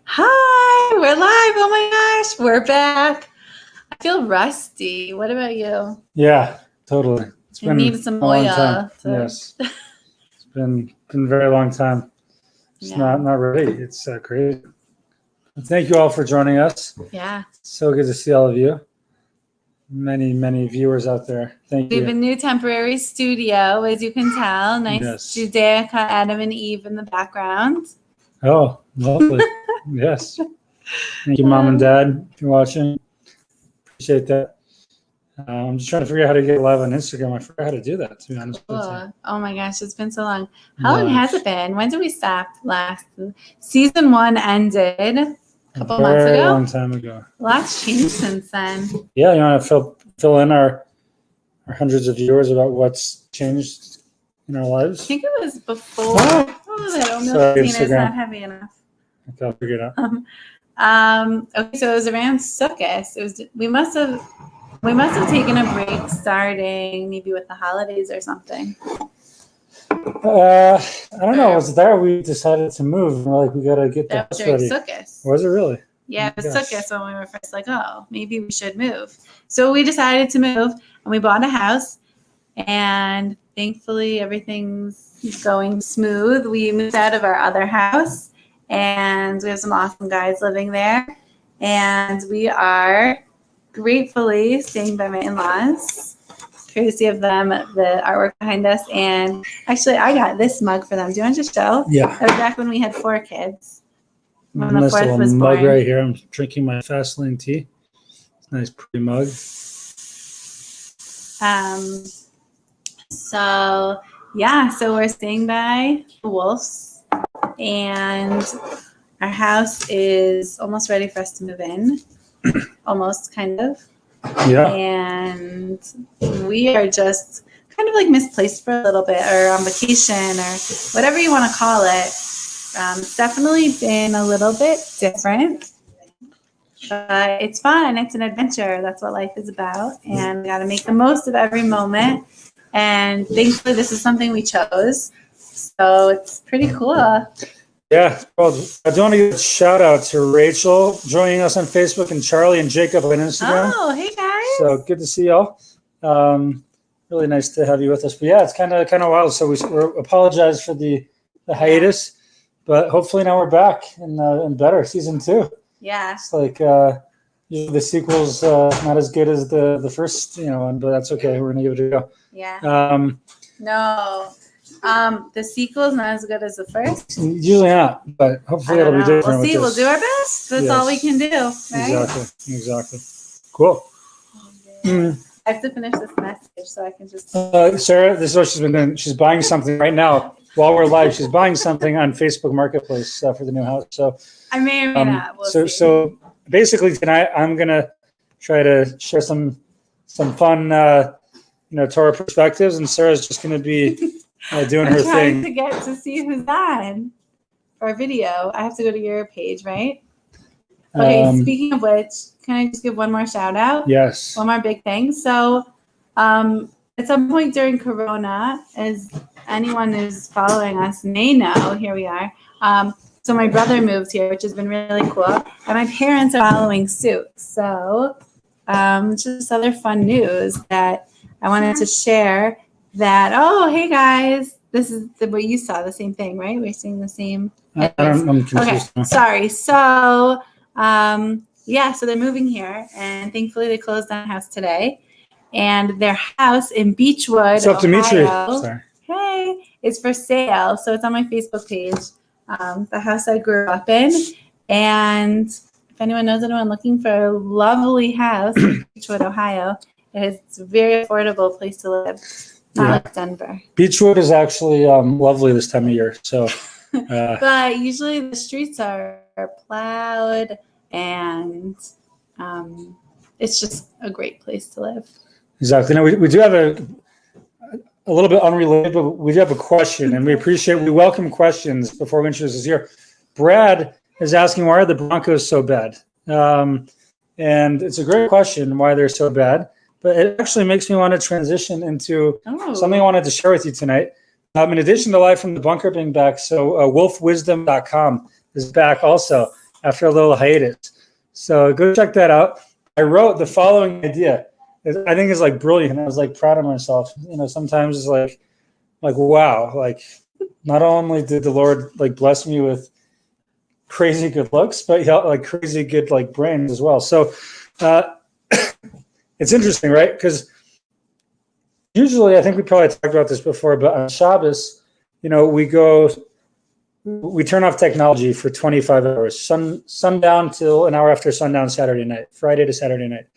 Hi, we're live. Oh my gosh, we're back. I feel rusty. What about you? Yeah, totally. It's I been need some a long oil. time. Yes, it's been a very long time. Just Yeah. not ready. It's crazy. Thank you all for joining us. Yeah. So good to see all of you. Many viewers out there. Thank We have a you. new temporary studio, as you can tell. Nice Yes. Judaica Adam and Eve in the background. Oh, lovely. Yes. Thank you, Mom and Dad, if you're watching. Appreciate that. I'm just trying to figure out how to get live on Instagram. I forgot how to do that, to be honest with you. Cool. Oh my gosh, it's been so long. How long has it been? When did we stop last? Season 1 ended a couple months Very ago. long time ago. Lots changed since then. Yeah, you want to fill in our hundreds of viewers about what's changed in our lives? I think it was before. That milk is not heavy enough. Okay, I'll figure it out. Okay, so it was around Sukkot. We must have taken a break starting maybe with the holidays or something. I don't know. It was there we decided to move. We're like, we gotta get the house ready. Sukkot. Was it really? Yeah, it was Sukkot when we were first like, oh, maybe we should move. So we decided to move, and we bought a house, and thankfully everything's going smooth. We moved out of our other house, and we have some awesome guys living there, and we are gratefully staying by my in-laws. Courtesy of them, the artwork behind us, and actually I got this mug for them. Do you want to just show? Yeah. That was back when we had 4 kids. When the nice 4th was mug born. right here. I'm drinking my fast lane tea. Nice pretty mug. So yeah, so we're staying by the Wolves, and our house is almost ready for us to move in. Almost, kind of. Yeah. And we are just kind of like misplaced for a little bit, or on vacation, or whatever you want to call it. It's definitely been a little bit different, but it's fun. It's an adventure. That's what life is about, and we got to make the most of every moment. And thankfully, this is something we chose, so it's pretty cool. Yeah, well, I do want to give a shout out to Rachel joining us on Facebook, and Charlie and Jacob on Instagram. Oh, hey guys! So good to see y'all. Really nice to have you with us. But yeah, it's kind of wild. So we apologize for the hiatus, but hopefully now we're back and better. Season 2. Yeah. It's like the sequel's not as good as the first one, but that's okay. We're gonna give it a go. Yeah. No. The sequel's not as good as the first. Usually not, but hopefully it'll be different. We'll see. We'll do our best. That's all we can do, right? Exactly. Cool. I have to finish this message so I can just. Sarah, this is what she's been doing. She's buying something right now while we're live. She's buying something on Facebook Marketplace for the new house. So I may or may not. We'll see. So basically tonight I'm gonna try to share some fun Torah perspectives, and Sarah's just gonna be doing her thing. To get to see who's on our video, I have to go to your page, right? Okay, speaking of which, can I just give one more shout out? Yes. One more big thing. So at some point during Corona, as anyone who's following us may know, here we are. So my brother moved here, which has been really cool. And my parents are following suit. So just other fun news that I wanted to share that, oh, hey guys, this is what you saw, the same thing, right? We're seeing the same. I'm confused. Okay, sorry. So so they're moving here, and thankfully they closed on a house today. And their house in Beechwood, What's up, Dimitri? Ohio, hey, is for sale. So it's on my Facebook page, the house I grew up in. And if anyone knows anyone looking for a lovely house in Beechwood, Ohio, it's a very affordable place to live. Not like Denver. Beechwood is actually lovely this time of year. So, but usually the streets are plowed, and it's just a great place to live. Exactly. Now we do have a little bit unrelated, but we do have a question, and we welcome questions before we introduce this here. Brad is asking, why are the Broncos so bad? And it's a great question, why they're so bad. But it actually makes me want to transition into something I wanted to share with you tonight. In addition to Live from the Bunker being back, so wolfwisdom.com is back also. after a little hiatus. So go check that out. I wrote the following idea. I think it's like brilliant. I was like proud of myself. Sometimes it's like wow, like not only did the Lord like bless me with crazy good looks, but like crazy good like brains as well. So it's interesting, right? Because usually, I think we probably talked about this before, but on Shabbos, we turn off technology for 25 hours, sundown till an hour after sundown Saturday night, Friday to Saturday night.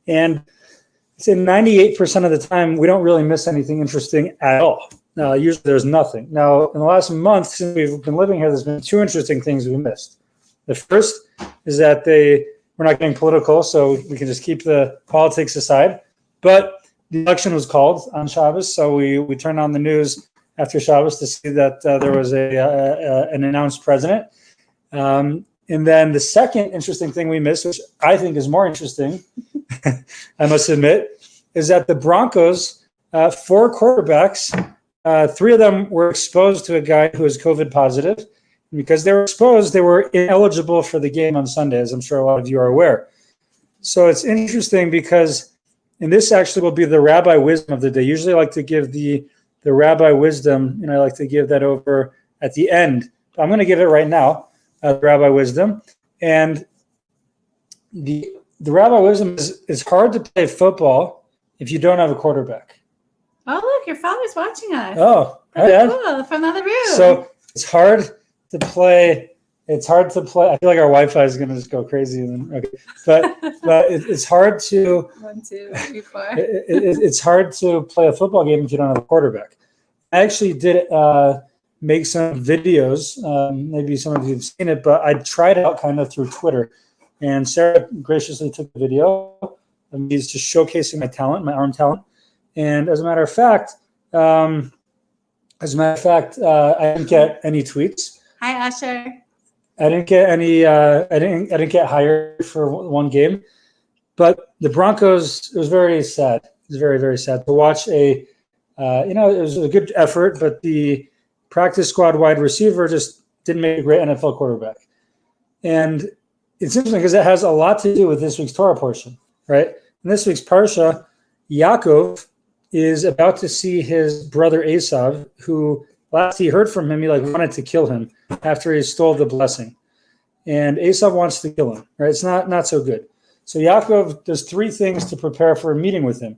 And say 98% of the time, we don't really miss anything interesting at all. Usually there's nothing. Now, in the last month since we've been living here, there's been two interesting things we missed. The first is that we're not getting political, so we can just keep the politics aside. But the election was called on Shabbos, so we turned on the news after Shabbos to see that there was an announced president. And then the second interesting thing we missed, which I think is more interesting, I must admit, is that the Broncos, 4 quarterbacks, 3 of them were exposed to a guy who was COVID positive. And because they were exposed, they were ineligible for the game on Sunday, as I'm sure a lot of you are aware. So it's interesting because, and this actually will be the rabbi wisdom of the day. Usually I like to give the rabbi wisdom, I like to give that over at the end. But I'm going to give it right now, the rabbi wisdom. And the rabbi wisdom is it's hard to play football if you don't have a quarterback. Oh, look, your father's watching us. Oh, that's cool, from the other room. So it's hard to play. I feel like our Wi-Fi is going to just go crazy. But it's hard to. 1, 2, 3, 4. It's hard to play a football game if you don't have a quarterback. I actually did make some videos. Maybe some of you have seen it, but I tried it out kind of through Twitter. And Sarah graciously took the video of me just showcasing my talent, my arm talent. And as a matter of fact, I didn't get any tweets. Hi, Usher. I didn't get any. I didn't get hired for one game, but the Broncos. It was very sad. It was very, very sad to watch it was a good effort, but the practice squad wide receiver just didn't make a great NFL quarterback. And it's interesting because it has a lot to do with this week's Torah portion, right? In this week's Parsha, Yaakov is about to see his brother Esav, who last he heard from him, he wanted to kill him after he stole the blessing. And Esav wants to kill him, right? It's not so good. So Yaakov does 3 things to prepare for a meeting with him.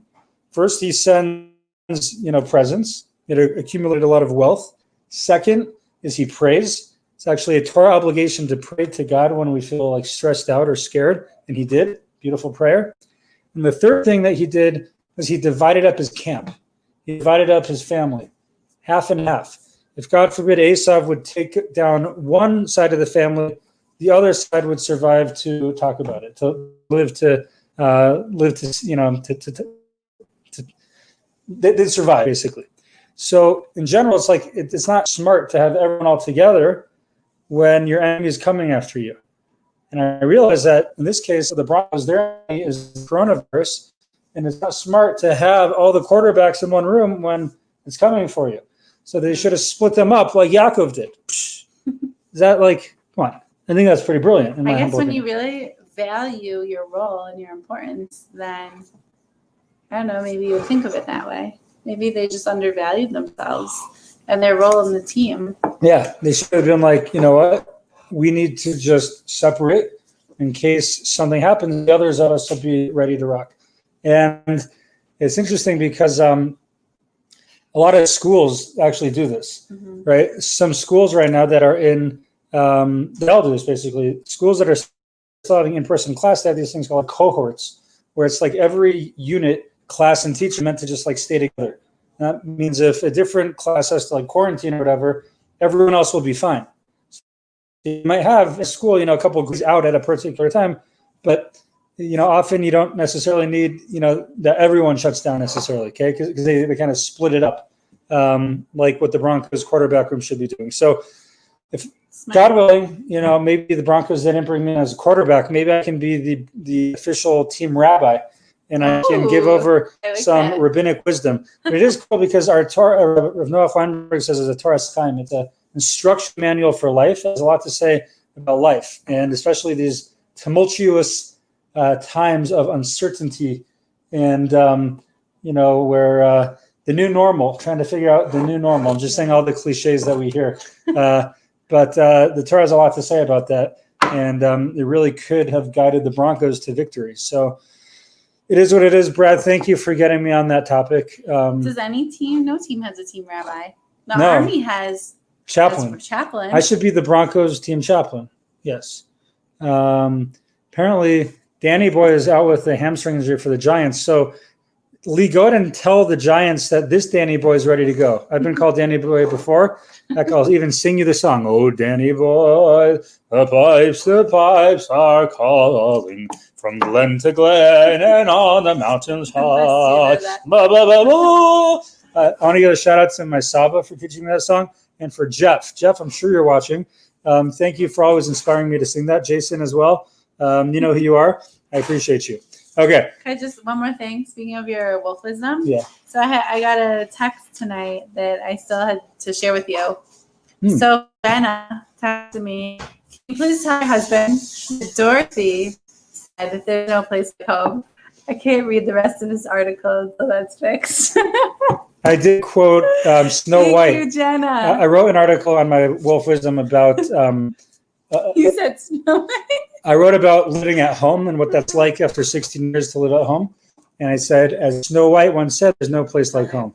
First, he sends, presents. It accumulated a lot of wealth. Second is he prays. It's actually a Torah obligation to pray to God when we feel stressed out or scared. And he did. Beautiful prayer. And the third thing that he did was he divided up his camp. He divided up his family, half and half. If God forbid Esav would take down one side of the family, the other side would survive to talk about it, to they'd survive basically. So in general, it's not smart to have everyone all together when your enemy is coming after you. And I realize that in this case, the Broncos, their enemy is coronavirus, and it's not smart to have all the quarterbacks in one room when it's coming for you. So they should have split them up like Yaakov did. Is that come on? I think that's pretty brilliant. I guess when you really value your role and your importance, then I don't know, maybe you would think of it that way. Maybe they just undervalued themselves and their role in the team. Yeah, they should have been you know what? We need to just separate in case something happens. The others of us will be ready to rock. And it's interesting because a lot of schools actually do this, right? Some schools right now that are in, they all do this basically. Schools that are still having in-person class, they have these things called cohorts, where it's every unit, class, and teacher meant to just stay together. And that means if a different class has to quarantine or whatever, everyone else will be fine. So you might have a school, a couple of groups out at a particular time, but often you don't necessarily need, that everyone shuts down necessarily, okay? Because they kind of split it up, like what the Broncos quarterback room should be doing. So if God willing, maybe the Broncos didn't bring me as a quarterback. Maybe I can be the official team rabbi, and I can give over some rabbinic wisdom. But it is cool because our Torah, Rav Noah Weinberg says, is a Torah Chaim. It's an instruction manual for life. It has a lot to say about life, and especially these tumultuous times of uncertainty, and where the new normal, trying to figure out the new normal. I'm just saying all the cliches that we hear, but the Torah has a lot to say about that, and it really could have guided the Broncos to victory. So it is what it is. Brad, thank you for getting me on that topic. Does any team? No team has a team rabbi. The No. Army has Chaplain. Chaplain. I should be the Broncos team chaplain. Yes. Apparently, Danny Boy is out with a hamstring injury for the Giants. So, Lee, go ahead and tell the Giants that this Danny Boy is ready to go. I've been called Danny Boy before. I'll even sing you the song. Oh, Danny Boy, the pipes are calling from glen to glen and on the mountains high. I want to give a shout out to my Saba for teaching me that song, and for Jeff. Jeff, I'm sure you're watching. Thank you for always inspiring me to sing that. Jason as well. You know who you are. I appreciate you. Okay. Can I just one more thing? Speaking of your wolf wisdom, Yeah. So I got a text tonight that I still had to share with you. So Jenna texted me. Can you please tell your husband that Dorothy said that there's no place like home? I can't read the rest of this article until that's fixed. I did quote Snow White. Thank you, Jenna. I wrote an article on my wolf wisdom about. You said Snow White. I wrote about living at home and what that's like after 16 years to live at home. And I said, as Snow White once said, there's no place like home.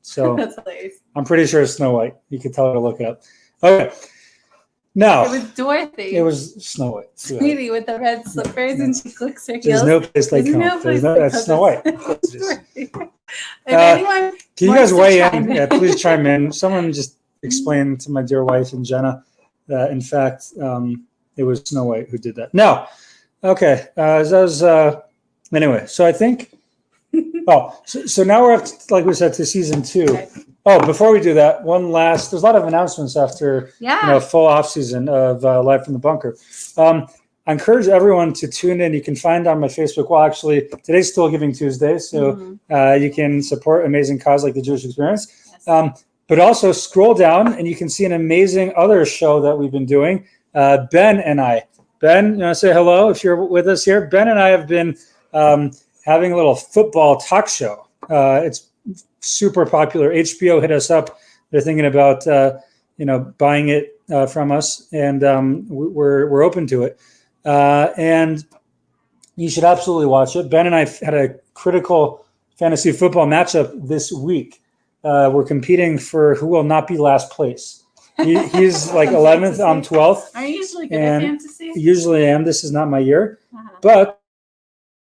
So That's hilarious. I'm pretty sure it's Snow White. You could tell her to look it up. Okay. Now. It was Dorothy. It was Snow White. Sweetie with the red slippers and she clicks her heels. There's no place like home. That's Snow White. If anyone can you guys weigh in? Yeah, please chime in. Someone just explain to my dear wife and Jenna that, in fact, it was Snow White who did that. No. Okay. Anyway, so I think, so now we're up, like we said, to season 2. Okay. Oh, before we do that, there's a lot of announcements after full off season of Live from the Bunker. I encourage everyone to tune in. You can find on my Facebook wall, actually, today's Still Giving Tuesday, so you can support amazing cause like the Jewish Experience. Yes. But also scroll down and you can see an amazing other show that we've been doing. Ben and I. Ben, you want to say hello if you're with us here? Ben and I have been having a little football talk show. It's super popular. HBO hit us up. They're thinking about buying it from us, and we're open to it. And you should absolutely watch it. Ben and I had a critical fantasy football matchup this week. We're competing for who will not be last place. He's like 11th, I'm 12th. Are you usually good at fantasy? Usually I am. This is not my year. But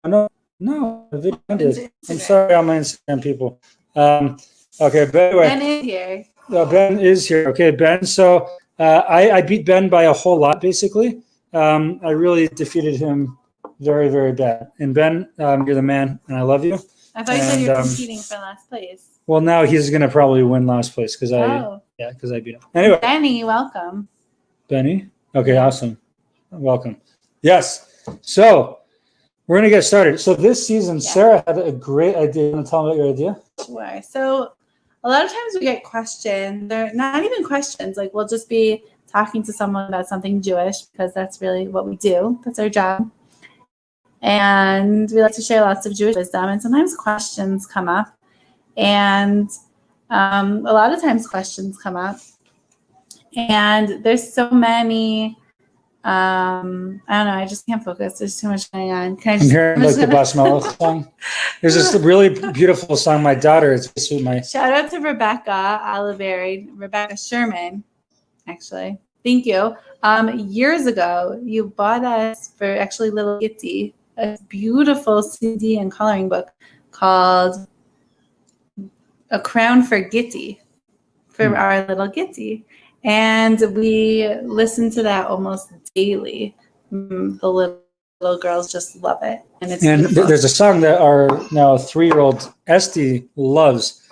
no, I'm sorry, all my Instagram people. Okay, but anyway. Ben is here. Ben is here. Okay, Ben. So I beat Ben by a whole lot, basically. I really defeated him very, very bad. And Ben, you're the man, and I love you. I thought you said you were competing for last place. Well, now he's going to probably win last place because I beat him. Anyway. Benny, welcome. Benny? Okay, awesome. Welcome. Yes. So we're going to get started. So this season, Sarah had a great idea. You want to tell me about your idea? Sure. So a lot of times we get questions. They're not even questions. Like we'll just be talking to someone about something Jewish because that's really what we do. That's our job. And we like to share lots of Jewish wisdom. And sometimes questions come up. And a lot of times questions come up. And there's so many, I don't know, I just can't focus. There's too much going on. I'm hearing like the Bas Melech song. There's this really beautiful song. My daughter, it's my shout out to Rebecca Oliveri, Rebecca Sherman, actually. Thank you. Years ago, you bought us for actually little Gitty a beautiful CD and coloring book called A Crown for Gitty, for our little Gitty. And we listen to that almost daily. The little girls just love it. And there's a song that our now 3-year-old Esty loves.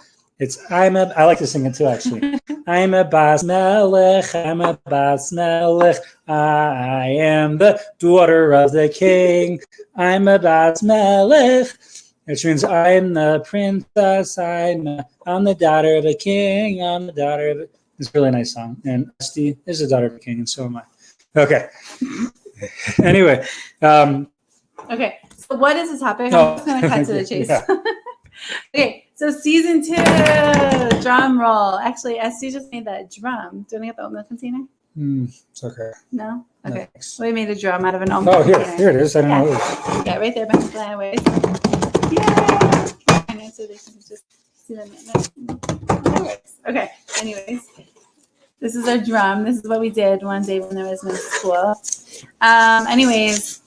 I like to sing it too, actually. I'm a Bas Melech, I'm a Bas Melech. I am the daughter of the king. I'm a Bas Melech. Which means I'm the princess. I'm the daughter of the king. I'm the daughter of it. It's a really nice song. And Esty is the daughter of the king, and so am I. Okay. Anyway. Okay. So what is the topic? No. I'm just going to cut to the chase. Yeah. Okay. So season 2, drum roll. Actually, Esty just made that drum. Do you want to get the oat milk container? It's okay. No? Okay. Thanks. We made a drum out of an oat milk Oh, container. here it is. I don't know what it is. Yeah, right there. Anyways. Yeah. I know, so they can just see them. Okay. Anyways. This is our drum. This is what we did one day when there was no school. Anyways,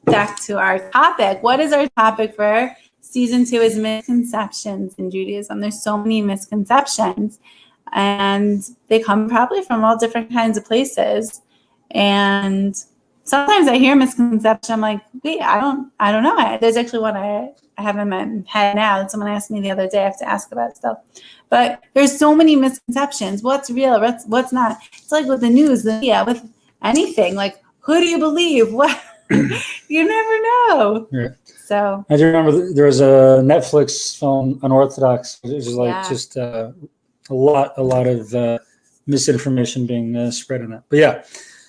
back to our topic. What is our topic for season 2 is misconceptions in Judaism. There's so many misconceptions, and they come probably from all different kinds of places. And sometimes I hear misconception. I'm like, wait, I don't know. There's actually one I have in my head now that someone asked me the other day. I have to ask about still. But there's so many misconceptions. What's real? What's not? It's like with the news, the media, with anything. Like, who do you believe? What? You never know. Yeah. So I do remember there was a Netflix film, Unorthodox. It was like just a lot of misinformation being spread on that. But yeah,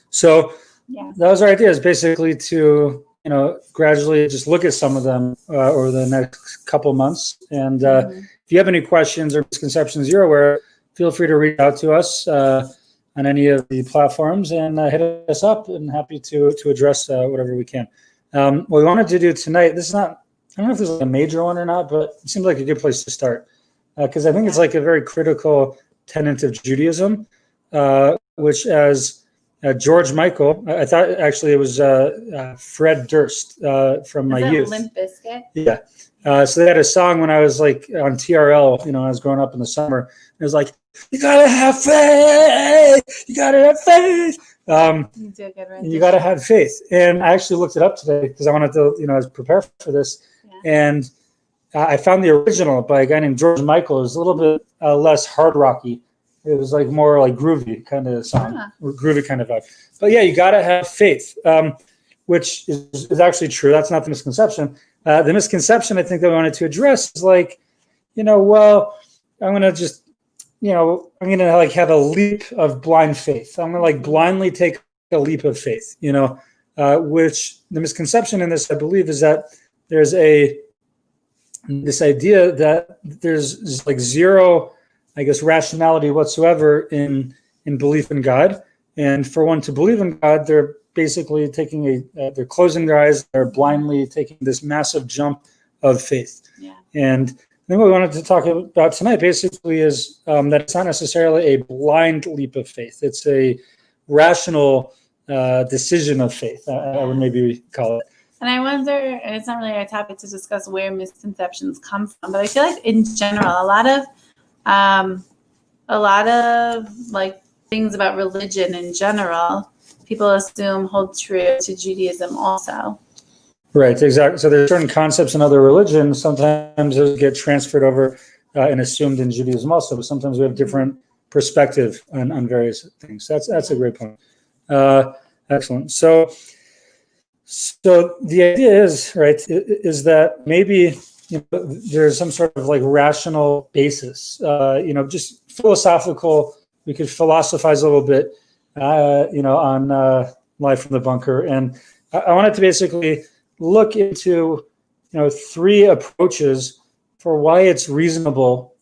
so that was our idea, is basically to gradually just look at some of them over the next couple of months. And if you have any questions or misconceptions you're aware, feel free to reach out to us on any of the platforms and hit us up, and happy to address whatever we can. What we wanted to do tonight, this is not, I don't know if this is a major one or not, but it seems like a good place to start, because I think it's like a very critical tenet of Judaism, which as George Michael, I thought actually it was Fred Durst from my youth. Limp Bizkit? Yeah. So they had a song when I was like on TRL, when I was growing up in the summer. It was like, you gotta have faith. You gotta have faith. You gotta have faith. And I actually looked it up today because I wanted to, prepare for this. Yeah. And I found the original by a guy named George Michael. It was a little bit less hard rocky. It was like more like groovy kind of song, groovy kind of vibe. But yeah, you gotta have faith, which is actually true. That's not the misconception. The misconception I think that we wanted to address is like, well, I'm going to just, I'm going to like have a leap of blind faith. I'm going to like blindly take a leap of faith, which the misconception in this, I believe, is that there's this idea that there's like zero, I guess, rationality whatsoever in belief in God. And for one to believe in God, they're basically taking they're closing their eyes, they're blindly taking this massive jump of faith. Yeah. And I think what we wanted to talk about tonight basically is that it's not necessarily a blind leap of faith. It's a rational decision of faith, I would maybe call it. And I wonder, and it's not really our topic to discuss where misconceptions come from, but I feel like in general, a lot of like things about religion in general, people assume hold true to Judaism also. Right, exactly. So there's certain concepts in other religions. Sometimes those get transferred over and assumed in Judaism also, but sometimes we have different perspective on various things. That's a great point. Excellent. So the idea is, right, is that maybe there's some sort of like rational basis, just philosophical. We could philosophize a little bit, on Live from the Bunker. And I wanted to basically look into, 3 approaches for why it's reasonable.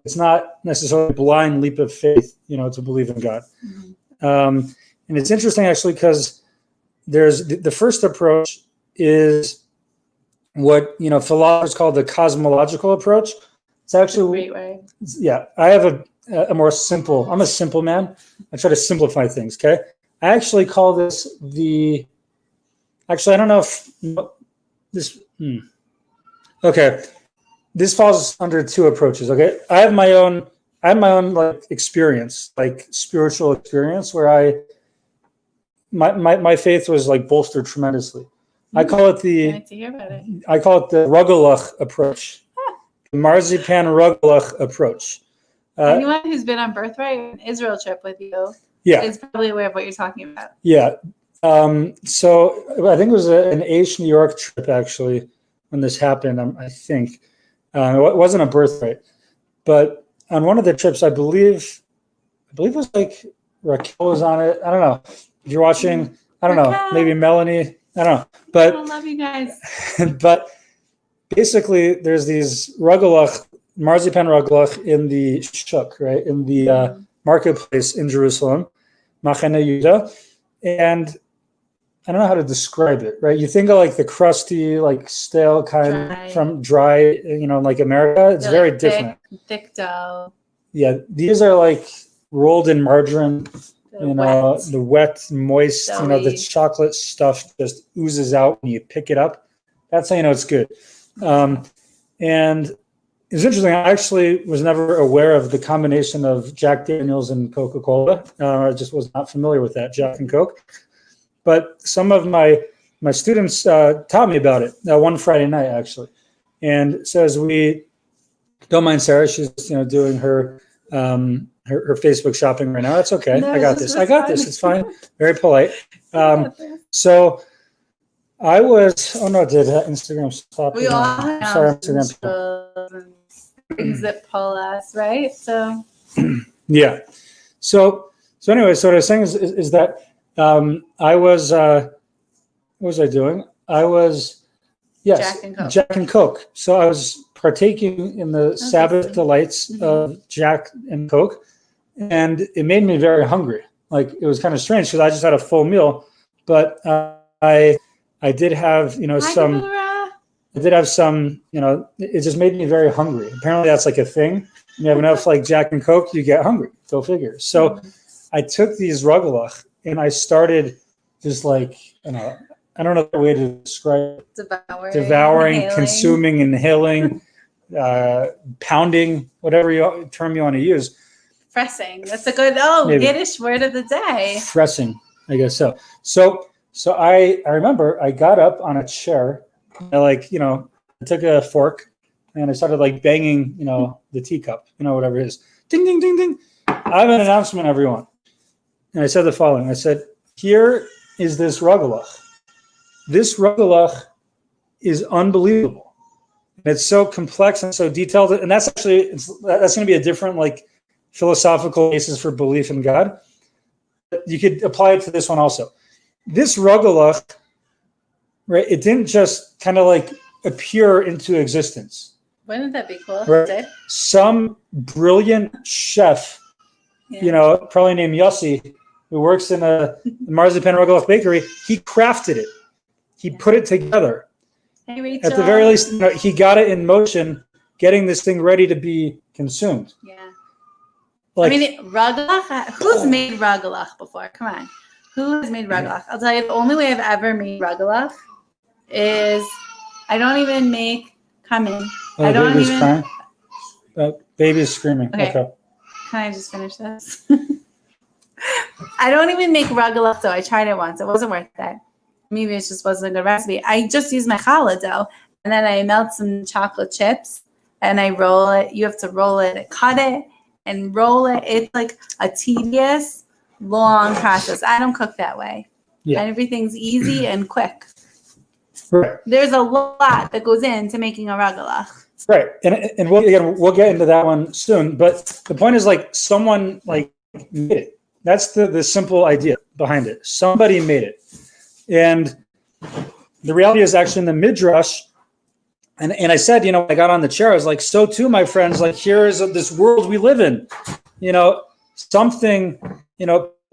It's not necessarily a blind leap of faith, to believe in God. Mm-hmm. And it's interesting actually, because there's the first approach is what, philosophers call the cosmological approach. It's actually, great way. Yeah, I have a more simple, I'm a simple man. I try to simplify things, okay? I actually call this actually, I don't know if this, okay. This falls under 2 approaches, okay? I have my own like experience, like spiritual experience, where my faith was like bolstered tremendously. I call it the Rugelach approach, the marzipan Rugelach approach. Anyone who's been on Birthright, an Israel trip with you, is probably aware of what you're talking about. Yeah. So I think it was an New York trip actually when this happened. I think it wasn't a Birthright, but on one of the trips, I believe it was like Raquel was on it. I don't know, If you're watching, I don't know, maybe Melanie, I don't know. But I love you guys. but basically, there's these rugelach, marzipan rugelach in the shuk, right, in the marketplace in Jerusalem, Machane Yehuda, and I don't know how to describe it, right? You think of like the crusty, like stale kind from dry, like America. It's very different. Thick dough. Yeah, these are like rolled in margarine. The wet, moist, the chocolate stuff just oozes out when you pick it up. That's how you know it's good. And it's interesting. I actually was never aware of the combination of Jack Daniels and Coca-Cola. I just was not familiar with that, Jack and Coke. But some of my students taught me about it one Friday night, actually. And so as we, don't mind Sarah, she's doing her Facebook shopping right now. That's okay. No, I got this. It's fine. Very polite. So I was. Oh no! Did Instagram stop? We all have Instagram things that pull us, right? So yeah. So anyway, so what I was saying is that I was. What was I doing? I was. Yes, Jack and Coke. So I was partaking in the Sabbath delights of Jack and Coke, and it made me very hungry. Like it was kind of strange because I just had a full meal, but I did have some. I did have some. It just made me very hungry. Apparently, that's like a thing. When you have enough like Jack and Coke, you get hungry. Go figure. So I took these rugelach and I started just like I don't know the way to describe it. Devouring, inhaling. Consuming, inhaling, pounding, whatever term you want to use. Fressing. That's a good Yiddish word of the day. Fressing, I guess so. So I remember I got up on a chair, I took a fork and I started like banging, the teacup, whatever it is. Ding, ding, ding, ding. I have an announcement, everyone. And I said the following. I said, here is this rugelach. This rugelach is unbelievable. And it's so complex and so detailed. And that's going to be a different philosophical basis for belief in God. You could apply it to this one also. This rugelach, right? It didn't just kind of appear into existence. Wouldn't that be cool? Right? Some brilliant chef, probably named Yossi, who works in a marzipan rugelach bakery, he crafted it. He put it together. Hey, Rachel. At the very least, he got it in motion, getting this thing ready to be consumed. Yeah. Rugelach. Who's made rugelach before? Come on. Who has made rugelach? I'll tell you, the only way I've ever made rugelach is I don't even make. Come in. I don't baby's even. Crying. Baby's screaming. Okay. Can I just finish this? I don't even make rugelach dough. I tried it once. It wasn't worth it. Maybe it just wasn't a good recipe. I just use my challah dough, and then I melt some chocolate chips, and I roll it. You have to roll it, cut it, and roll it. It's like a tedious, long process. I don't cook that way. Yeah. And everything's easy and quick. Right. There's a lot that goes into making a rugelach. Right, and we'll get into that one soon. But the point is, someone made it. That's the simple idea behind it. Somebody made it. And the reality is actually in the Midrash, and I said, I got on the chair, I was like, so too, my friends, here is this world we live in, something,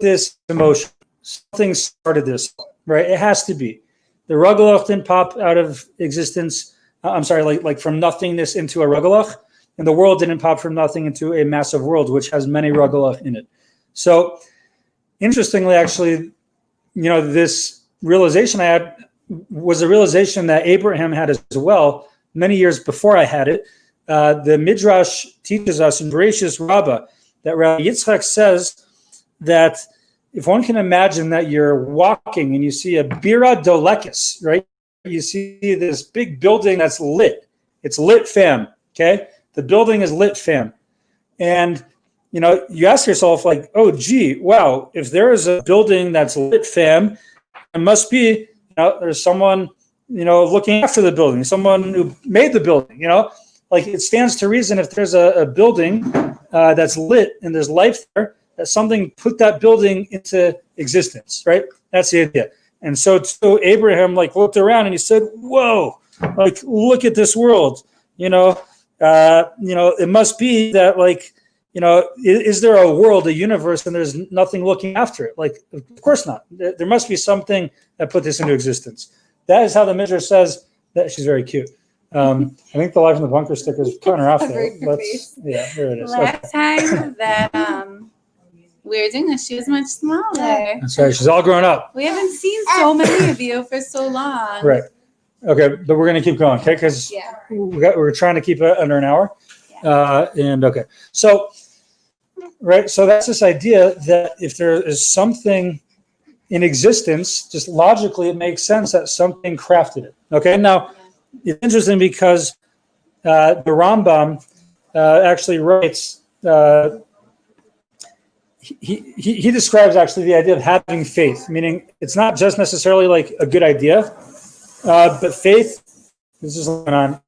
this emotion, something started this, right? It has to be. The rugelach didn't pop out of existence, from nothingness into a rugelach, and the world didn't pop from nothing into a massive world, which has many rugelach in it. So, interestingly, actually, this realization I had was a realization that Abraham had as well many years before I had it. The Midrash teaches us in Bereshis Rabbah that Rabbi Yitzchak says that if one can imagine that you're walking and you see a bira dolekis, right? You see this big building that's lit. It's lit, fam, okay? The building is lit, fam. And, you ask yourself oh, gee, wow, if there is a building that's lit, fam, it must be, there's someone, looking after the building, someone who made the building, it stands to reason if there's a building that's lit and there's life there, that something put that building into existence, right? That's the idea. And so Abraham looked around and he said, whoa, look at this world, it must be that is there a world, a universe, and there's nothing looking after it? Of course not. There must be something that put this into existence. That is how the Midrash says that. She's very cute. I think the Live from the Bunker sticker is putting her off there. Yeah, there it is. Last time that we were doing this, she was much smaller. That's right. She's all grown up. We haven't seen so many of you for so long. Right. Okay, but we're going to keep going, okay? Because we're trying to keep it under an hour. Yeah. So that's this idea that if there is something in existence, just logically it makes sense that something crafted it. Okay, now it's interesting because the Rambam actually writes, he describes actually the idea of having faith, meaning it's not just necessarily a good idea, but faith. This is going on.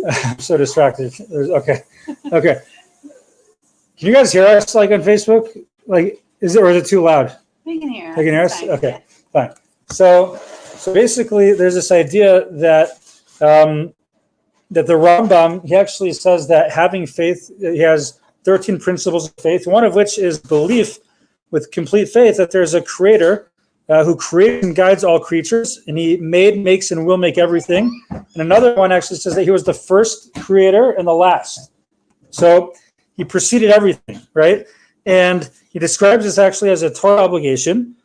I'm so distracted. Okay. Can you guys hear us on Facebook? Is it too loud? We can hear us. They can hear us? Okay, fine. So basically there's this idea that that the Rambam, he actually says that having faith, he has 13 principles of faith, one of which is belief with complete faith that there's a creator who creates and guides all creatures, and he made, makes, and will make everything. And another one actually says that he was the first creator and the last. So he preceded everything, right? And he describes this actually as a Torah obligation.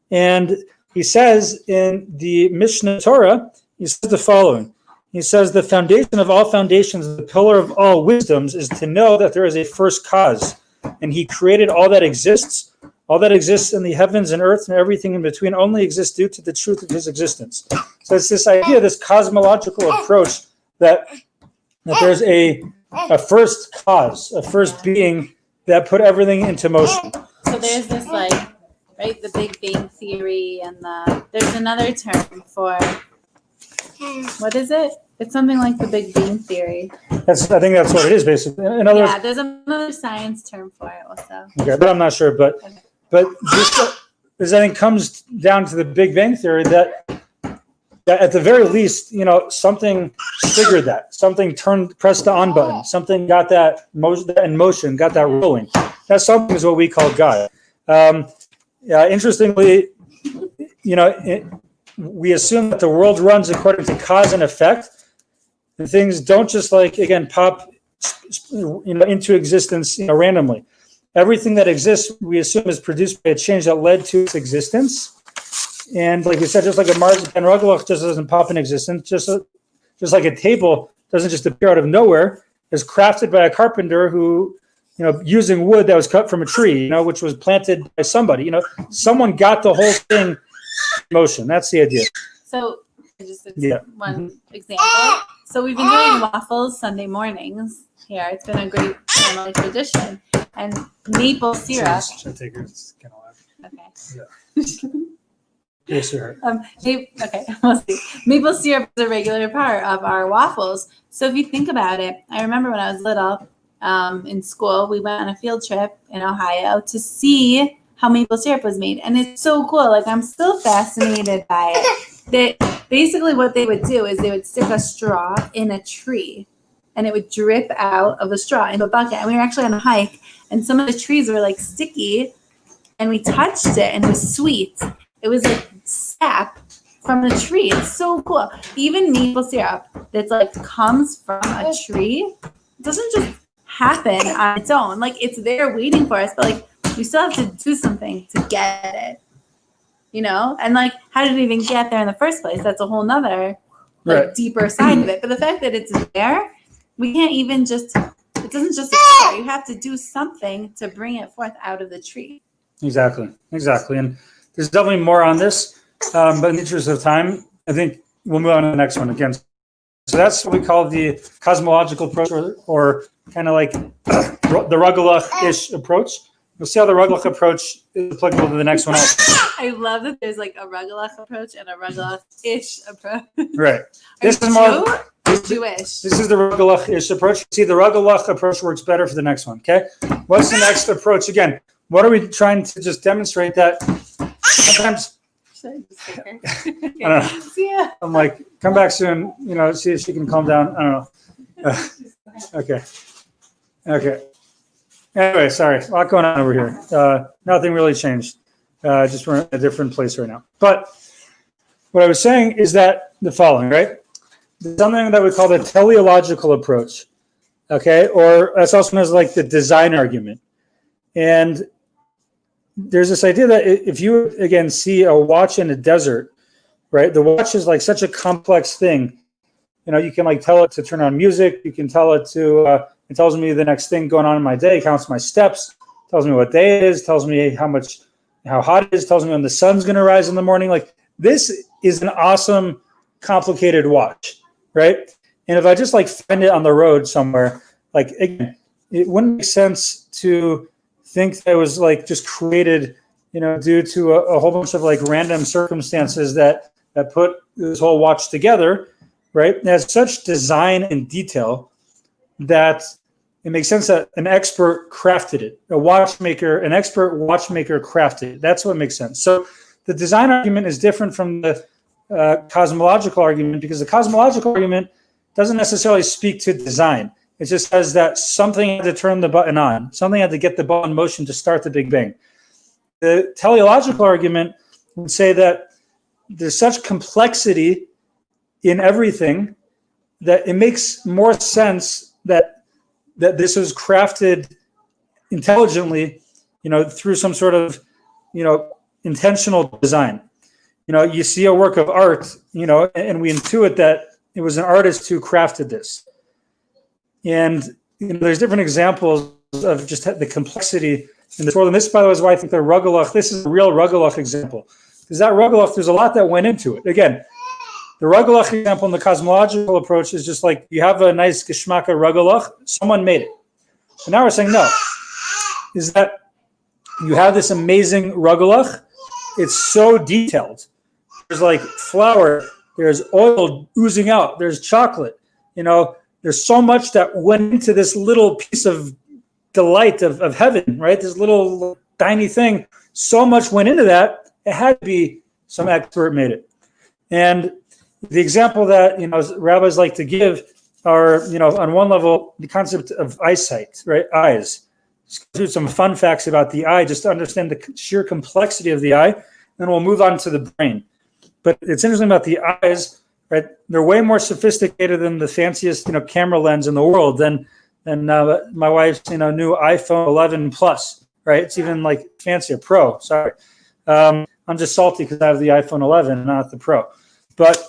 And he says in the Mishnah Torah, he says the following. He says, the foundation of all foundations, the pillar of all wisdoms, is to know that there is a first cause. And he created all that exists. All that exists in the heavens and earth and everything in between only exists due to the truth of his existence. So it's this idea, this cosmological approach that there's a first cause, a first being that put everything into motion. So there's this the Big Bang Theory, and there's another term for, what is it? It's something like the Big Bang Theory. I think that's what it is, basically. In other words, there's another science term for it also. Okay, but I'm not sure. But this I think comes down to the Big Bang Theory that at the very least, something triggered that. Something pressed the on button. Something got that in motion, got that rolling. That something is what we call God. Interestingly, we assume that the world runs according to cause and effect, and things don't just pop into existence randomly. Everything that exists, we assume, is produced by a change that led to its existence. And like we said, just like a marzipan rugelach just doesn't pop in existence, just like a table doesn't just appear out of nowhere, is crafted by a carpenter who, using wood that was cut from a tree, which was planted by somebody. Someone got the whole thing in motion. That's the idea. So just one example. So we've been doing waffles Sunday mornings here. It's been a great family tradition. And maple syrup. Should I take her? It's kind of loud. Okay. Yeah. Yes, sir. Okay, we'll see. Maple syrup is a regular part of our waffles. So if you think about it, I remember when I was little in school, we went on a field trip in Ohio to see how maple syrup was made. And it's so cool. I'm still fascinated by it. That basically what they would do is they would stick a straw in a tree, and it would drip out of the straw into a bucket. And we were actually on a hike, and some of the trees were sticky, and we touched it, and it was sweet. It was sap from the tree. It's so cool. Even maple syrup that's comes from a tree doesn't just happen on its own. It's there waiting for us, but we still have to do something to get it. And how did it even get there in the first place? That's a whole nother deeper side of it. But the fact that it's there, we can't even it doesn't just appear. You have to do something to bring it forth out of the tree. Exactly. And there's definitely more on this, but in the interest of time, I think we'll move on to the next one again. So that's what we call the cosmological approach, or kind of the Rugelach-ish approach. We'll see how the Rugelach approach is applicable to the next one. I love that there's a Rugelach approach and a Rugelach-ish approach. Right. This is more Jewish. This is the Rugelach-ish approach. See, the Rugelach approach works better for the next one. Okay. What's the next approach? Again, what are we trying to just demonstrate that sometimes Should I just take her? I don't know. See ya. I'm like, come back soon, see if she can calm down. I don't know. Okay. Anyway, sorry, a lot going on over here. Nothing really changed. Just we're in a different place right now. But what I was saying is that the following, right? There's something that we call the teleological approach, okay? Or that's also known as like the design argument. And there's this idea that if you, again, see a watch in a desert, right? The watch is like such a complex thing. You can like tell it to turn on music. You can tell it to, it tells me the next thing going on in my day, counts my steps, tells me what day it is, tells me how hot it is, tells me when the sun's going to rise in the morning. Like, this is an awesome, complicated watch, right? And if I just like find it on the road somewhere, like, again, it wouldn't make sense to think that it was like just created, due to a whole bunch of like random circumstances that put this whole watch together, right? It has such design and detail that it makes sense that an expert crafted it. An expert watchmaker crafted it. That's what makes sense. So the design argument is different from the cosmological argument, because the cosmological argument doesn't necessarily speak to design. It just says that something had to turn the button on. Something had to get the ball in motion to start the Big Bang. The teleological argument would say that there's such complexity in everything that it makes more sense that this was crafted intelligently, through some sort of, intentional design. You see a work of art, and we intuit that it was an artist who crafted this. And there's different examples of just the complexity in this world. And this, by the way, is why I think the Rugelach, this is a real Rugelach example. Because that Rugelach, there's a lot that went into it. Again, the Rugelach example in the cosmological approach is just like, you have a nice Geschmacka Rugelach, someone made it. And now we're saying, no, is that you have this amazing Rugelach. It's so detailed. There's like flour, there's oil oozing out, there's chocolate, there's so much that went into this little piece of delight of heaven, right? This little tiny thing, so much went into that, it had to be some expert made it. And the example that, rabbis like to give are, on one level, the concept of eyesight, right? Eyes. Just go through some fun facts about the eye, just to understand the sheer complexity of the eye. Then we'll move on to the brain. But it's interesting about the eyes, right? They're way more sophisticated than the fanciest, camera lens in the world than my wife's, new iPhone 11 Plus, right? It's even like fancier, Pro. Sorry, I'm just salty because I have the iPhone 11 and not the Pro. But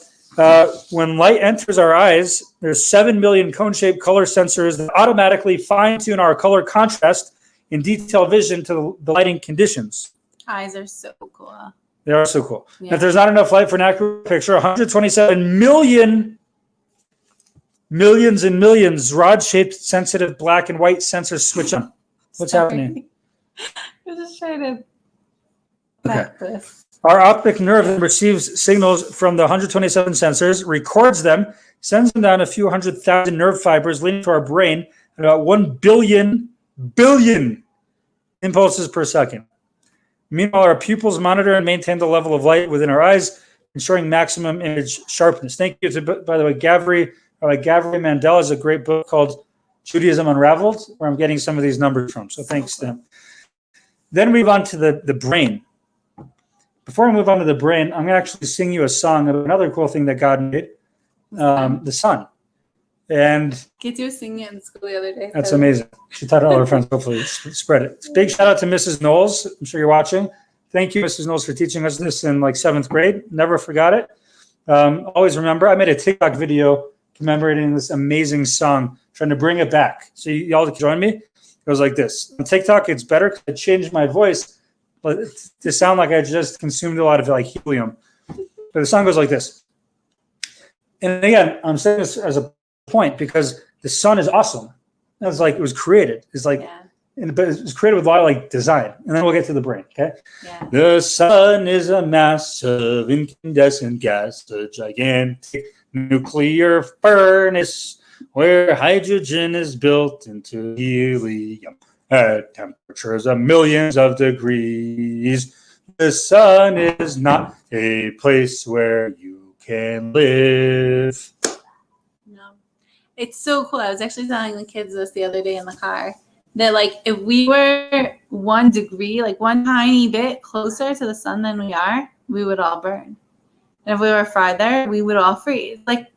when light enters our eyes, there's 7 million cone-shaped color sensors that automatically fine-tune our color contrast and detail vision to the lighting conditions. Eyes are so cool. They are so cool. Yeah. If there's not enough light for an accurate picture, 127 millions and millions rod-shaped sensitive black and white sensors switch on. What's happening? I'm just trying to Okay. this. Our optic nerve receives signals from the 127 sensors, records them, sends them down a few 100,000 nerve fibers leading to our brain at about 1 billion impulses per second. Meanwhile, our pupils monitor and maintain the level of light within our eyes, ensuring maximum image sharpness. Thank you to, by the way, Gavri Mandel has a great book called Judaism Unraveled, where I'm getting some of these numbers from. So thanks to him. Then we move on to the brain. Before we move on to the brain, I'm going to actually sing you a song of another cool thing that God made, the sun. And Kids were singing it in school the other day. that's amazing. She taught all her friends, hopefully spread it. Big shout out to Mrs. Knowles. I'm sure you're watching. Thank you, Mrs. Knowles, for teaching us this in like 7th grade. Never forgot it. Always remember. I made a TikTok video commemorating this amazing song, trying to bring it back. So y'all can join me. It goes like this. On TikTok, it's better because I changed my voice, but to sound like I just consumed a lot of like helium. But the song goes like this. And again, I'm saying this as a point because the sun is awesome. It's like it was created. It's like, but it was created with a lot of like design. And then we'll get to the brain. Okay. Yeah. The sun is a mass of incandescent gas, a gigantic nuclear furnace where hydrogen is built into helium. at temperatures of millions of degrees. The sun is not a place where you can live. No. It's so cool. I was actually telling the kids this the other day in the car that, like, if we were 1 degree, like one tiny bit closer to the sun than we are, we would all burn. And if we were farther, we would all freeze. Like,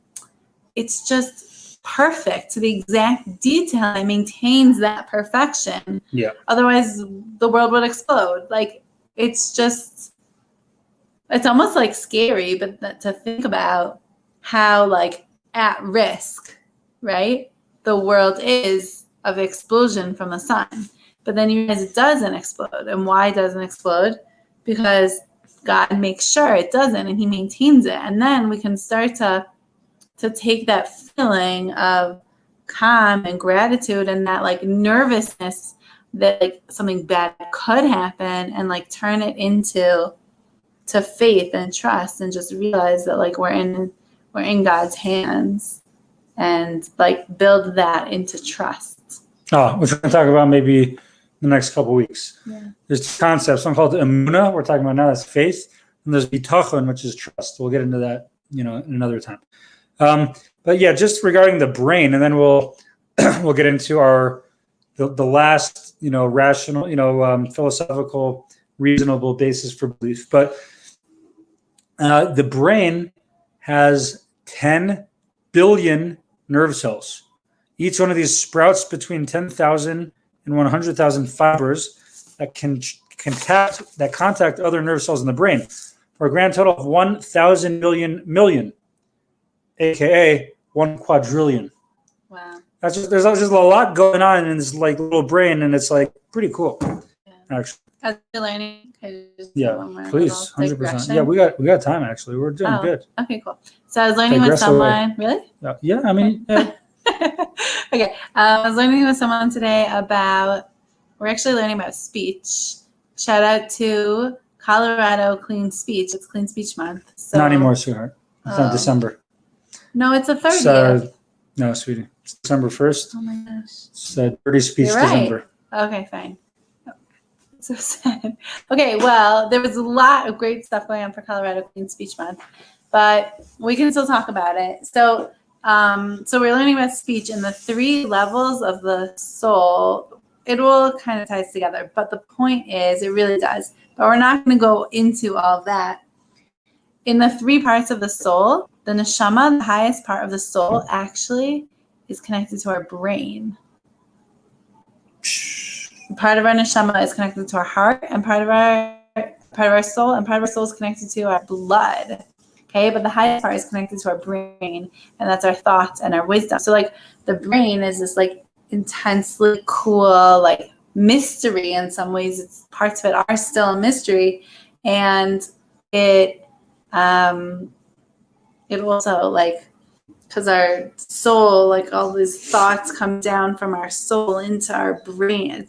it's just perfect to the exact detail. It maintains that perfection. Yeah. Otherwise, the world would explode. Like, it's almost like scary, but to think about how, like, at risk, right, the world is of explosion from the sun. But then you realize it doesn't explode. And why it doesn't explode? Because God makes sure it doesn't, and he maintains it. And then we can start to take that feeling of calm and gratitude and that, like, nervousness that, like, something bad could happen, and, like, turn it into faith and trust, and just realize that, like, we're in God's hands, and, like, build that into trust. Oh, which we're going to talk about maybe the next couple of weeks. Yeah. There's two concepts. One called emunah, we're talking about now, that's faith, and there's bitachon, which is trust. We'll get into that, in another time. But yeah, just regarding the brain, and then we'll get into the last, rational, philosophical, reasonable basis for belief. But the brain has 10 billion nerve cells. Each one of these sprouts between 10,000 and 100,000 fibers that contact other nerve cells in the brain, for a grand total of 1,000 million, aka 1 quadrillion. Wow. There's just a lot going on in this, like, little brain, and it's, like, pretty cool. Yeah. Actually. As you're learning, Please, 100%. Yeah, we got time. Actually, we're doing good. Okay, cool. So I was learning with someone. Really? Yeah, I mean. Yeah. Okay, I was learning with someone today about. We're actually learning about speech. Shout out to Colorado Clean Speech. It's Clean Speech Month. So, not anymore, sweetheart. It's not December. No, it's the 30th. No, sweetie. It's December 1st. Oh my gosh. It's Dirty Speech December. Okay, fine. So sad. Okay, well, there was a lot of great stuff going on for Colorado Clean Speech Month, but we can still talk about it. So we're learning about speech and the 3 levels of the soul. It all kind of ties together, but the point is, it really does. But we're not going to go into all of that. In the 3 parts of the soul, the neshama, the highest part of the soul, actually is connected to our brain. Part of our neshama is connected to our heart, and part of our soul, and part of our soul is connected to our blood. Okay, but the highest part is connected to our brain, and that's our thoughts and our wisdom. So, like, the brain is this, like, intensely cool, like, mystery. In some ways, parts of it are still a mystery, and it also, like, because our soul, like, all these thoughts come down from our soul into our brain.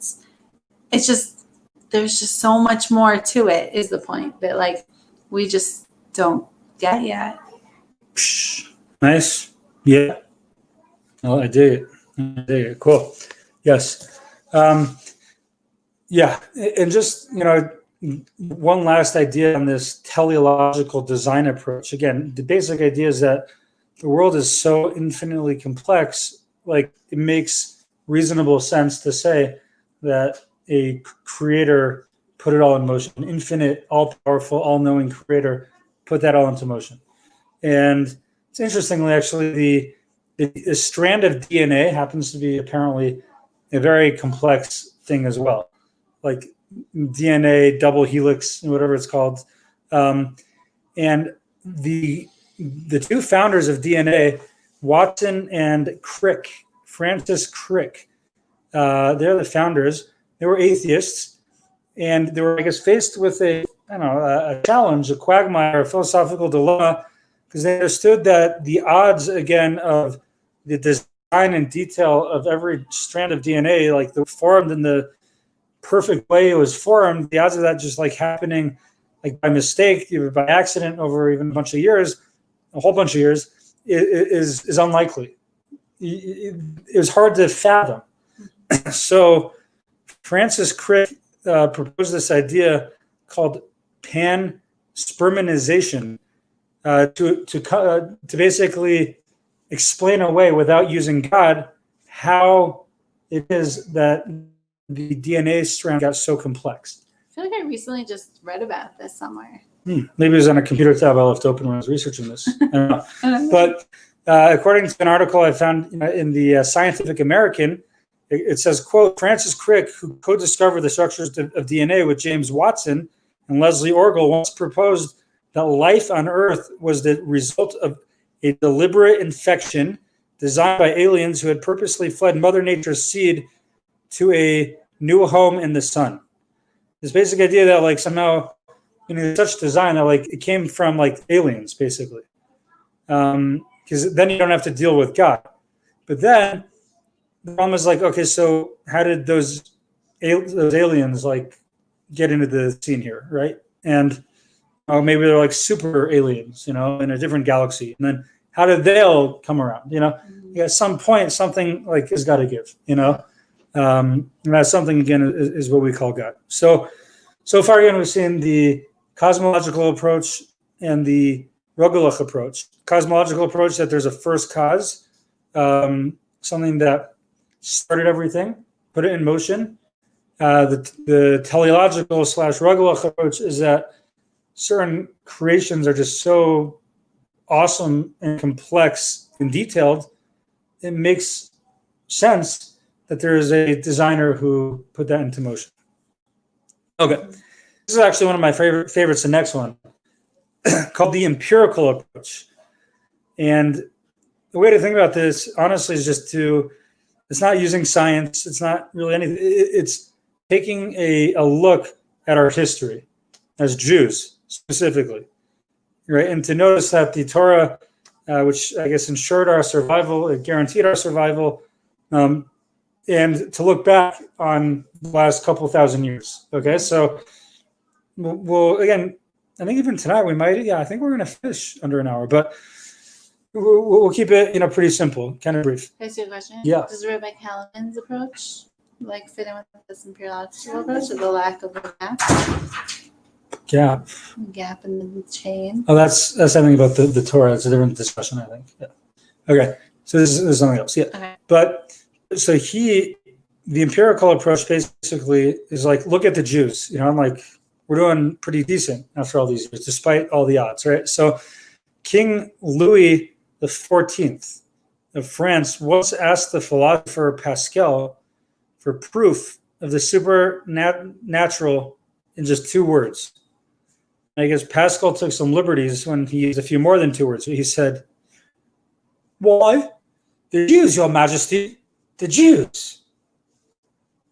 It's just, there's just so much more to it, is the point, that, like, we just don't get yet. Nice. Yeah. Well, I dig it. Cool. Yes. Yeah. And just, one last idea on this teleological design approach. Again, the basic idea is that the world is so infinitely complex, like, it makes reasonable sense to say that a creator put it all in motion. An infinite, all-powerful, all-knowing creator put that all into motion. And it's interestingly, actually, the strand of DNA happens to be apparently a very complex thing as well. Like DNA, double helix, whatever it's called. And the 2 founders of DNA, Watson and Crick, Francis Crick, they're the founders. They were atheists, and they were, I guess, faced with a challenge, a quagmire, a philosophical dilemma, because they understood that the odds, again, of the design and detail of every strand of DNA, like, the formed in the perfect way it was formed, the odds of that just, like, happening, like, by mistake, either by accident over even a whole bunch of years, is unlikely. It was hard to fathom. So Francis Crick proposed this idea called pan-spermanization to basically explain away without using God how it is that the DNA strand got so complex. I feel like I recently just read about this somewhere. Maybe it was on a computer tab I left open when I was researching this. I don't know. But according to an article I found in the Scientific American, it says, quote, Francis Crick, who co-discovered the structures of DNA with James Watson and Leslie Orgel, once proposed that life on Earth was the result of a deliberate infection designed by aliens who had purposely fled Mother Nature's seed to a new home in the sun. This basic idea that like somehow such design that like it came from like aliens basically, because then you don't have to deal with God. But then the problem is like, okay, so how did those aliens like get into the scene here, right? And maybe they're like super aliens, in a different galaxy, and then how did they all come around? At some point something like has got to give, and that something again is what we call God. So far again we've seen the cosmological approach and the Rogelach approach. Cosmological approach, that there's a first cause, something that started everything, put it in motion. The teleological / Rogelach approach is that certain creations are just so awesome and complex and detailed, it makes sense that there is a designer who put that into motion. Okay. This is actually one of my favorites, the next one, called the empirical approach. And the way to think about this, honestly, is it's not using science. It's not really anything. It's taking a look at our history as Jews specifically, right? And to notice that the Torah, which I guess ensured our survival, it guaranteed our survival, and to look back on the last couple thousand years. Okay, so we'll again, I think even tonight we might, I think we're going to finish under an hour, but we'll keep it, pretty simple, kind of brief. Can I ask you a question? Yeah. Does Rabbi Kalman's approach fit in with this empirical approach, or the lack of a gap in the chain? Oh, that's something about the Torah. It's a different discussion, I think. Yeah. Okay. So this is something else. Yeah. Okay. But so the empirical approach basically is like, look at the Jews. I'm like, we're doing pretty decent after all these years, despite all the odds, right? So King Louis XIV of France once asked the philosopher Pascal for proof of the supernatural in just 2 words. I guess Pascal took some liberties when he used a few more than 2 words. He said, "Why? The Jews, Your Majesty, the Jews."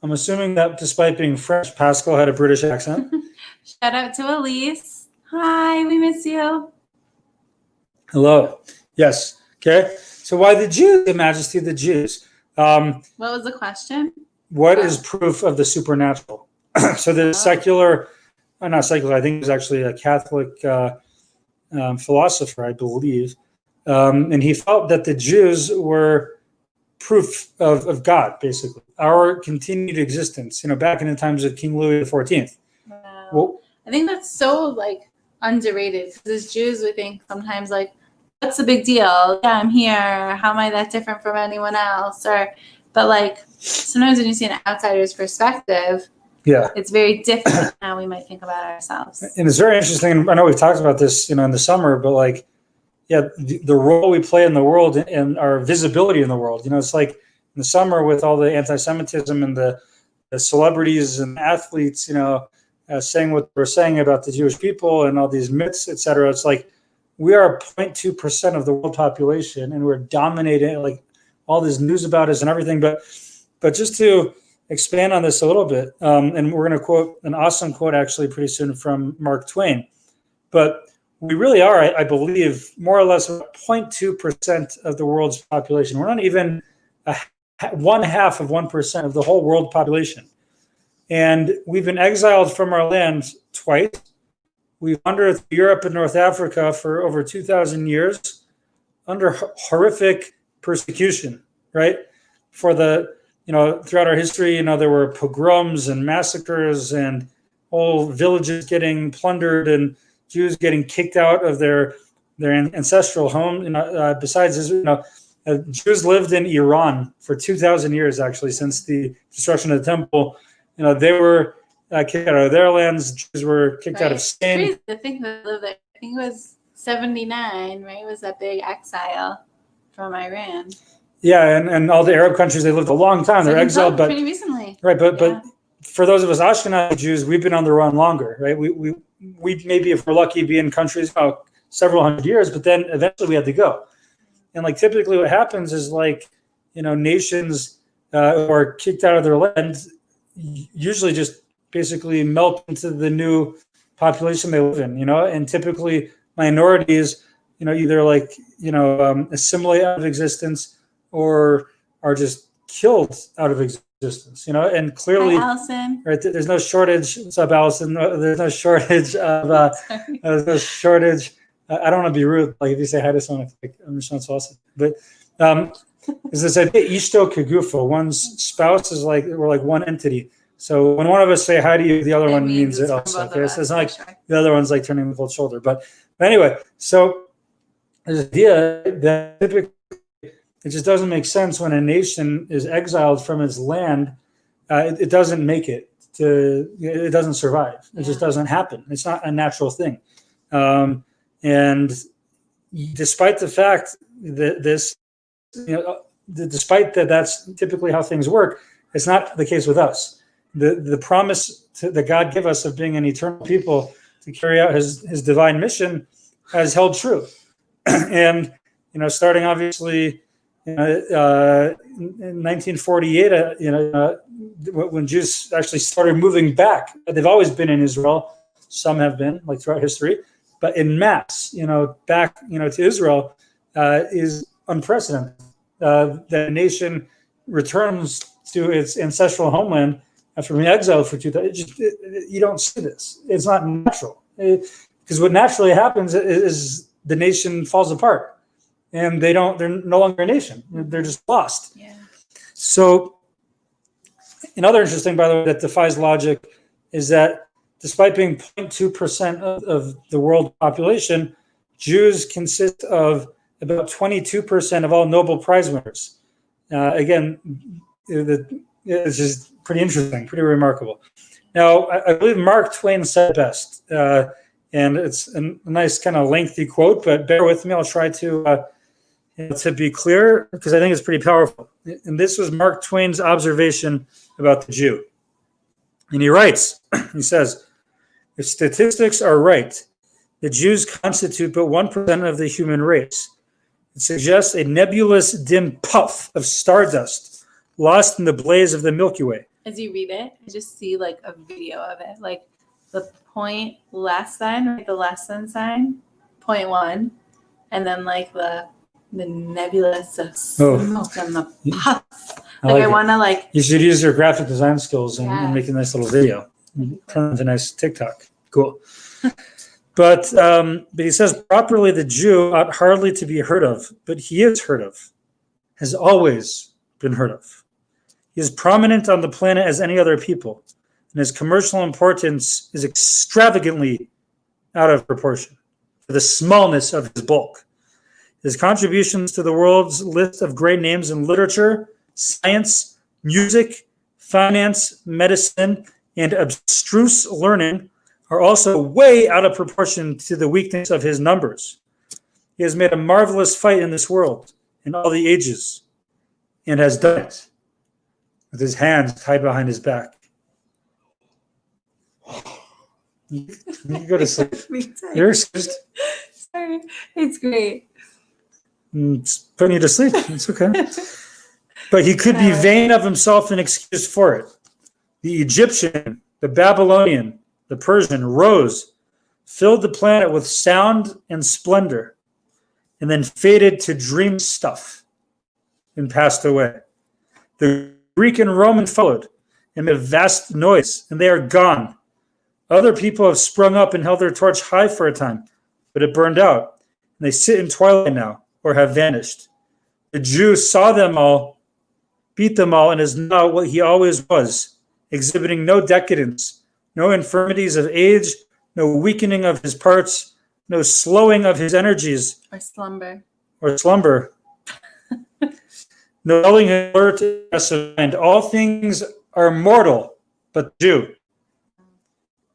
I'm assuming that despite being French, Pascal had a British accent. Shout out to Elise. Hi, we miss you. Hello. Yes. Okay. So why the Jews, Your Majesty, the Jews? What was the question? What is proof of the supernatural? So the secular, not secular, I think it was actually a Catholic philosopher, I believe. And he felt that the Jews were proof of God, basically, our continued existence, back in the times of King Louis XIV. Wow. Well, I think that's so underrated, because as Jews we think sometimes what's the big deal? Yeah, I'm here. How am I that different from anyone else? But sometimes when you see an outsider's perspective, yeah, it's very different than how we might think about ourselves. And it's very interesting. I know we've talked about this, in the summer, but the role we play in the world and our visibility in the world. It's like in the summer with all the anti-Semitism and the celebrities and athletes, saying what we're saying about the Jewish people and all these myths, et cetera. It's like we are 0.2% of the world population, and we're dominating all this news about us and everything. But just to expand on this a little bit, and we're going to quote an awesome quote actually pretty soon from Mark Twain. But we really are, I believe, more or less 0.2% of the world's population. We're not even 1/2 of 1% of the whole world population. And we've been exiled from our land twice. We've wandered through Europe and North Africa for over 2,000 years under horrific persecution, right? For the throughout our history, there were pogroms and massacres and whole villages getting plundered and Jews getting kicked out of their ancestral home. Besides Israel, Jews lived in Iran for 2,000 years, actually, since the destruction of the temple. They were kicked out of their lands. Jews were kicked out of Spain. It's crazy to think that they lived there. I think it was 79, right? It was that big exile from Iran. Yeah, and all the Arab countries, they lived a long time. They're exiled, but pretty recently. Right, but for those of us Ashkenazi Jews, we've been on the run longer, right? We maybe, if we're lucky, be in countries several hundred years, but then eventually we had to go. And typically what happens is nations who are kicked out of their land usually just basically melt into the new population they live in, and typically minorities, either assimilate out of existence or are just killed out of existence, and clearly, hi, Allison. Right? There's no shortage. What's up, Allison? There's no shortage of. There's no shortage. I don't want to be rude. If you say hi to someone, I'm just not so awesome. But is this idea ishto kegufo? One's spouse is we're like one entity. So when one of us say hi to you, the other one means it also. Okay, so it's not the other one's turning the cold shoulder. But anyway, so the idea that typically it just doesn't make sense when a nation is exiled from its land. It doesn't make it it doesn't survive. It just doesn't happen. It's not a natural thing. And despite the fact that despite that's typically how things work, it's not the case with us. The promise that God gave us of being an eternal people to carry out his divine mission has held true. And, starting obviously in 1948, when Jews actually started moving back. They've always been in Israel. Some have been, throughout history. But in mass, back, to Israel is unprecedented. The nation returns to its ancestral homeland after being exiled for 2,000. You don't see this. It's not natural. Because what naturally happens is the nation falls apart, and they're no longer a nation. They're just lost. Yeah. So, another interesting, by the way, that defies logic is that despite being 0.2% of the world population, Jews consist of about 22% of all Nobel Prize winners. Again, it's just pretty interesting, pretty remarkable. Now, I believe Mark Twain said it best, and it's a nice kind of lengthy quote, but bear with me. I'll try to be clear because I think it's pretty powerful. And this was Mark Twain's observation about the Jew. And he writes, he says, if statistics are right, the Jews constitute but 1% of the human race. It suggests a nebulous dim puff of stardust lost in the blaze of the Milky Way. As you read it, I just see a video of it, the point less than, right? The less than sign, 0.1, and then the nebulous of smoke and the puff. I want to You should use your graphic design skills and make a nice little video. Turn into a nice TikTok. Cool. But he says properly the Jew ought hardly to be heard of, but he is heard of, has always been heard of. He is prominent on the planet as any other people, and his commercial importance is extravagantly out of proportion for the smallness of his bulk. His contributions to the world's list of great names in literature, science, music, finance, medicine, and abstruse learning are also way out of proportion to the weakness of his numbers. He has made a marvelous fight in this world in all the ages, and has done it with his hands tied behind his back. You can go to sleep. You're excused. Sorry, it's great. It's putting you to sleep. It's okay. But he could be vain of himself and excused for it. The Egyptian, the Babylonian, the Persian rose, filled the planet with sound and splendor, and then faded to dream stuff and passed away. The Greek and Roman followed and made a vast noise, and they are gone. Other people have sprung up and held their torch high for a time, but it burned out, and they sit in twilight now, or have vanished. The Jews saw them all beat them all, and is now what he always was, exhibiting no decadence, no infirmities of age, no weakening of his parts, no slowing of his energies, Or slumber. no dulling his alert of mind. All things are mortal, but the Jew.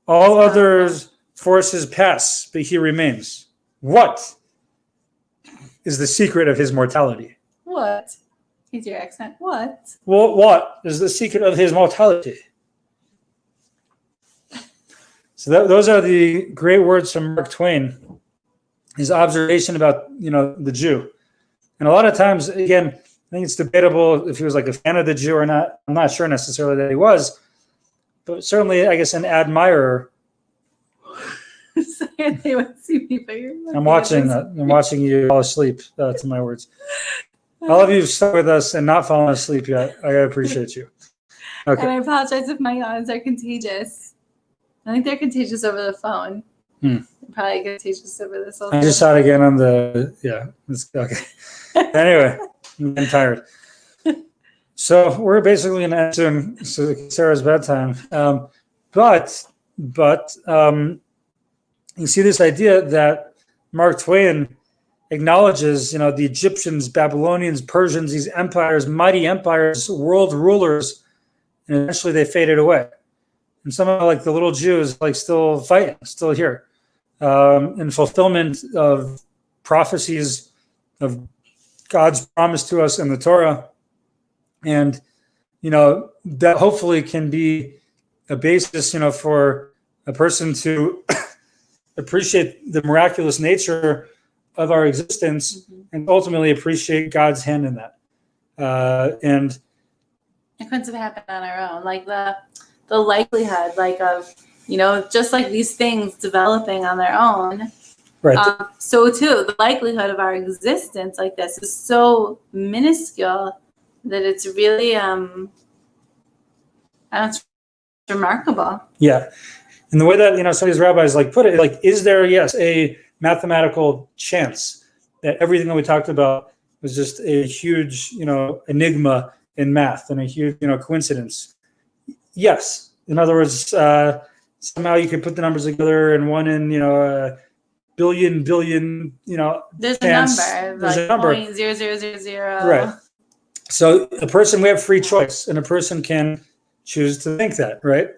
All others forces pass, but he remains. What is the secret of his mortality? What? Here's your accent. What? Well, what is the secret of his mortality? So those are the great words from Mark Twain, his observation about, the Jew. And a lot of times, again, I think it's debatable if he was like a fan of the Jew or not. I'm not sure necessarily that he was, but certainly, I guess, an admirer. They would see me, but I'm watching you fall asleep to my words. All of you stuck with us and not fallen asleep yet. I appreciate you. Okay. And I apologize if my yawns are contagious. I think they're contagious over the phone. They're probably contagious over this. I just saw it again on it's okay. Anyway, I'm getting tired. So we're basically in answering Sarah's bedtime. But you see this idea that Mark Twain acknowledges, the Egyptians, Babylonians, Persians, these empires, mighty empires, world rulers, and eventually they faded away. And somehow, like the little Jew is like still fighting, still here, in fulfillment of prophecies of God's promise to us in the Torah. And, that hopefully can be a basis, for a person to appreciate the miraculous nature of our existence and ultimately appreciate God's hand in that. And it couldn't have happened on our own. Like the likelihood, of, just like these things developing on their own. Right. So too, the likelihood of our existence like this is so minuscule that it's really, it's remarkable. Yeah. And the way that, some of these rabbis put it, is there, yes, a mathematical chance that everything that we talked about was just a huge, enigma in math and a huge, coincidence? Yes. In other words, somehow you could put the numbers together and one in, a billion, there's chance. There's a number. 0.0000. Right. So a person, we have free choice, and a person can choose to think that, right?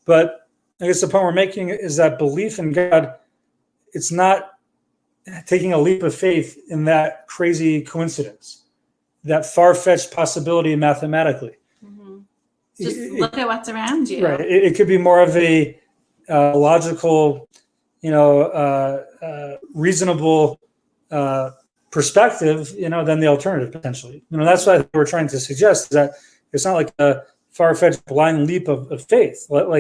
But I guess the point we're making is that belief in God, it's not taking a leap of faith in that crazy coincidence, that far-fetched possibility mathematically. Just look at what's around you. Right. It could be more of a logical, reasonable perspective, than the alternative potentially. That's what we're trying to suggest, is that it's not like a far-fetched blind leap of faith. One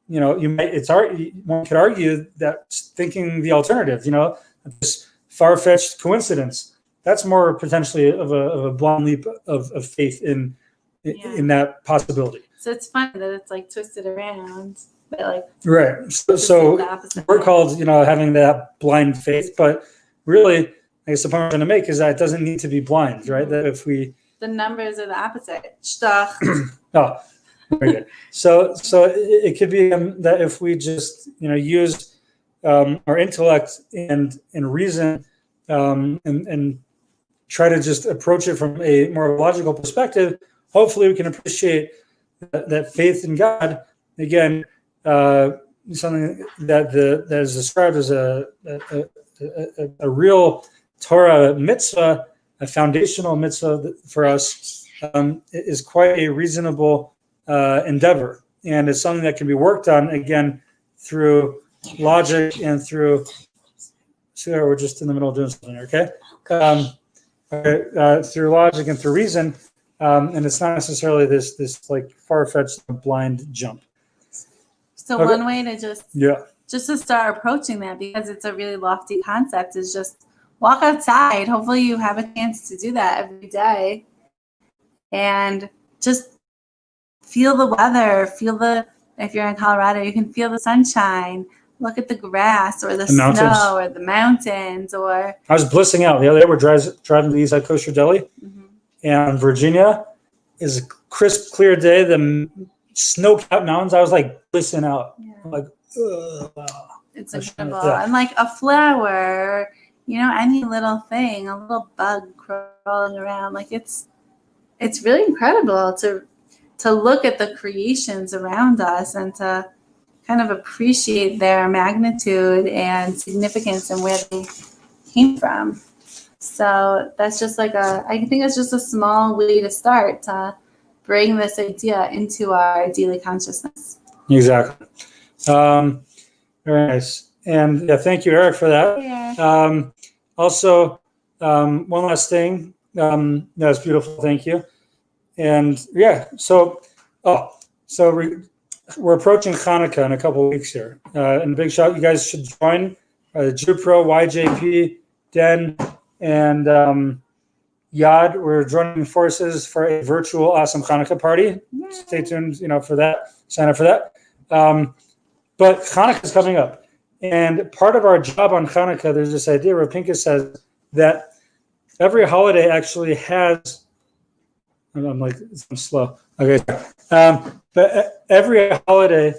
could argue that thinking the alternative, this far-fetched coincidence, that's more potentially of a blind leap of faith in that possibility. So it's funny that it's twisted around, but right. So we're called, having that blind faith, but really, I guess the point I'm trying to make is that it doesn't need to be blind, right? That if we the numbers are the opposite. Oh, very good. So it could be that if we just use our intellect and reason and try to just approach it from a more logical perspective, hopefully we can appreciate that faith in God, again, something that is described as a real Torah mitzvah, a foundational mitzvah for us, is quite a reasonable endeavor. And it's something that can be worked on, again, through logic and through, we're just in the middle of doing something, okay? Through logic and through reason, and it's not necessarily this far-fetched blind jump. So okay. One way to just to start approaching that, because it's a really lofty concept, is just walk outside. Hopefully you have a chance to do that every day, and just feel the weather. If you're in Colorado, you can feel the sunshine. Look at the grass or the snow or the mountains. I was blissing out the other day. We're driving to the East Side Kosher Deli and Virginia, is a crisp, clear day. The snow-capped mountains. I was like blissing out. Yeah. I'm like, wow. It's That's incredible. yeah. And like a flower, any little thing, a little bug crawling around, like it's really incredible to look at the creations around us and to kind of appreciate their magnitude and significance and where they came from. So that's just I think it's just a small way to start to bring this idea into our daily consciousness. Exactly. Very nice. And yeah, thank you, Eric, for that. Yeah. Also, one last thing. That's beautiful. Thank you. And yeah, so we're approaching Hanukkah in a couple of weeks here. And big shout, you guys should join Jupro, YJP, Den, and Yad. We're joining forces for a virtual awesome Hanukkah party. Yeah. Stay tuned, for that. Sign up for that. But Hanukkah is coming up. And part of our job on Hanukkah, there's this idea where Pinka says that every holiday actually has, I'm like, I'm slow. Okay. But every holiday,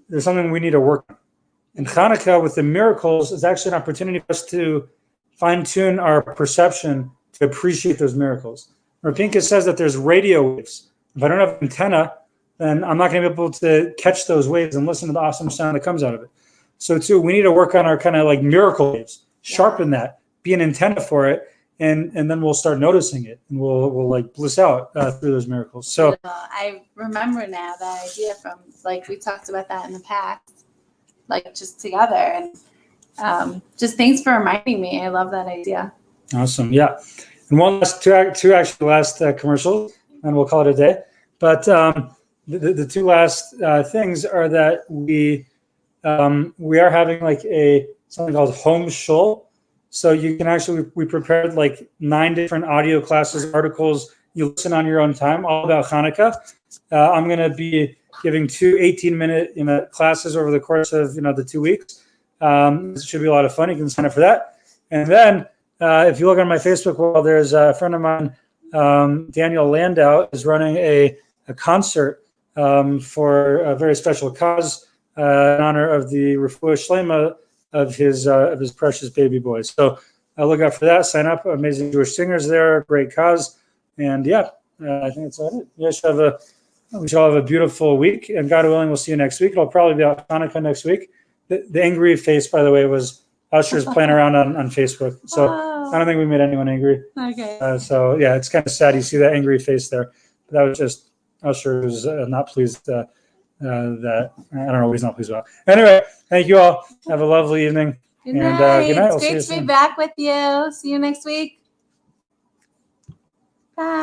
there's something we need to work on. And Hanukkah with the miracles is actually an opportunity for us to fine tune our perception to appreciate those miracles. Rapinka says that there's radio waves. If I don't have an antenna, then I'm not going to be able to catch those waves and listen to the awesome sound that comes out of it. So too, we need to work on our kind of like miracle waves, sharpen that, be an antenna for it, and then we'll start noticing it, and we'll like bliss out through those miracles. So I remember now that idea from we talked about that in the past, just together, and just thanks for reminding me. I love that idea. Awesome, yeah. And one last two actually last commercials, and we'll call it a day. But the two last things are that we are having something called home shul. So you can we prepared 9 different audio classes, articles. You listen on your own time, all about Hanukkah. I'm going to be giving 2 18-minute classes over the course of the 2 weeks. It should be a lot of fun. You can sign up for that. And then if you look on my Facebook wall, there's a friend of mine, Daniel Landau, is running a concert for a very special cause in honor of the Refuah Shlema of his precious baby boy. So look out for that. Sign up. Amazing Jewish singers there. Great cause. And I think that's all it. You guys we shall have a beautiful week. And God willing, we'll see you next week. It'll probably be out Hanukkah next week. The angry face, by the way, was Usher's playing around on Facebook. So I don't think we made anyone angry. Okay. So yeah, it's kind of sad. You see that angry face there. But that was just Usher was not pleased that I don't know what he's not pleased about. Anyway, thank you all. Have a lovely evening. Good night. Good night. It's great to be back with you. See you next week. Bye.